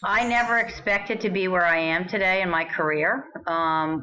I never expected to be where I am today in my career.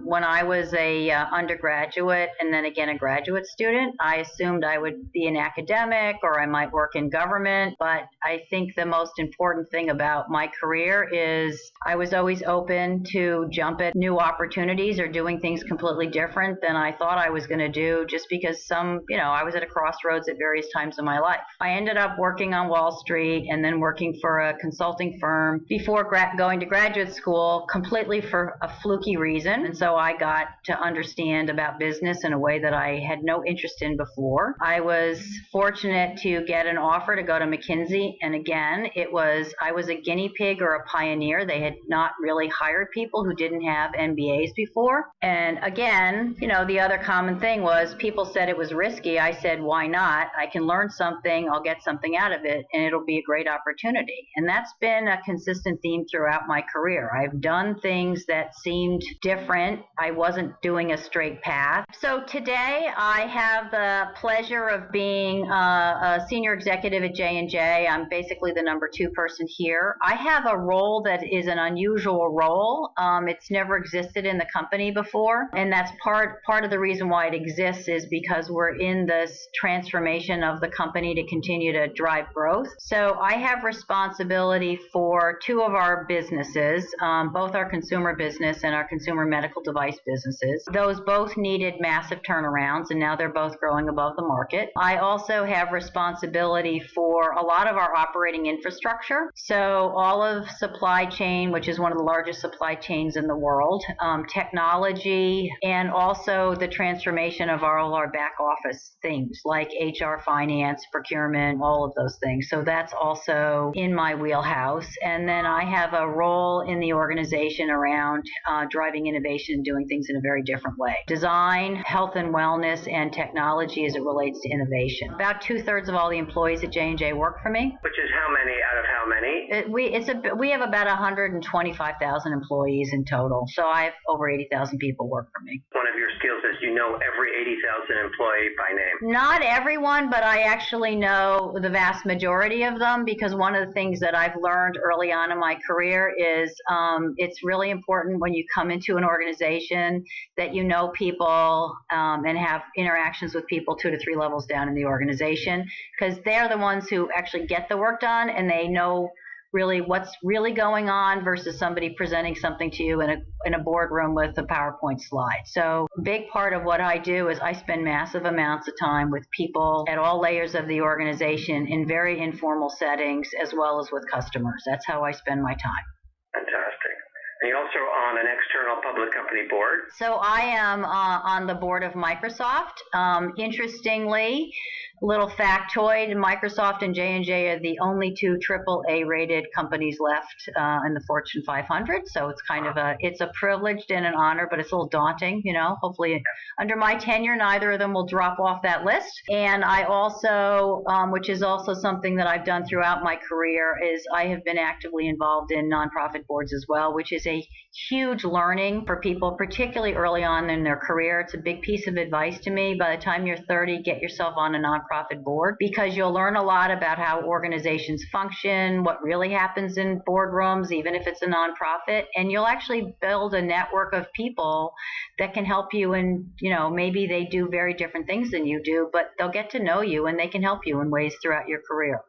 When I was a undergraduate and then again a graduate student, I assumed I would be an academic or I might work in government. But I think the most important thing about my career is I was always open to jump at new opportunities or doing things completely different than I thought I was going to do just because I was at a crossroads at various times in my life. I ended up working on Wall Street and then working for a consulting firm before going to graduate school completely for a fluky reason. And so I got to understand about business in a way that I had no interest in before. I was fortunate to get an offer to go to McKinsey. And again, I was a guinea pig or a pioneer. They had not really hired people who didn't have MBAs before. And again, the other common thing was people said it was risky. I said, why not? I can learn something. I'll get something out of it and it'll be a great opportunity. And that's been a consistent theme throughout my career. I've done things that seemed different. I wasn't doing a straight path. So today I have the pleasure of being a senior executive at J&J. I'm basically the number 2 person here. I have a role that is an unusual role. It's never existed in the company before, and that's part of the reason why it exists is because we're in this transformation of the company to continue to drive growth. So I have responsibility for 2 of our businesses, both our consumer business and our consumer medical device businesses. Those both needed massive turnarounds, and now they're both growing above the market. I also have responsibility for a lot of our operating infrastructure. So all of supply chain, which is one of the largest supply chains in the world, technology, and also the transformation of all our back office things like HR, finance, procurement, all of those things. So that's also in my wheelhouse. And then I have a role in the organization around driving innovation and doing things in a very different way. Design, health and wellness, and technology as it relates to innovation. About 2/3 of all the employees at J&J work for me. Which is how many out of how many? We have about 125,000 employees in total. So I have over 80,000 people work for me. One of your skills is you know every 80,000 employee by name. Not everyone, but I actually know the vast majority of them because one of the things that I've learned early on in my career is it's really important when you come into an organization that you know people and have interactions with people 2 to 3 levels down in the organization because they're the ones who actually get the work done and they know really what's really going on versus somebody presenting something to you in a boardroom with a PowerPoint slide. So a big part of what I do is I spend massive amounts of time with people at all layers of the organization in very informal settings as well as with customers. That's how I spend my time. Fantastic. And you're also on an external public company board. So I am on the board of Microsoft. Interestingly, little factoid, Microsoft and J&J are the only 2 AAA rated companies left in the Fortune 500. So it's kind of it's a privilege and an honor, but it's a little daunting, hopefully under my tenure, neither of them will drop off that list. And I also, which is also something that I've done throughout my career, is I have been actively involved in nonprofit boards as well, which is a huge learning for people, particularly early on in their career. It's a big piece of advice to me. By the time you're 30, get yourself on a nonprofit board because you'll learn a lot about how organizations function, what really happens in boardrooms, even if it's a nonprofit, and you'll actually build a network of people that can help you. And, maybe they do very different things than you do, but they'll get to know you and they can help you in ways throughout your career.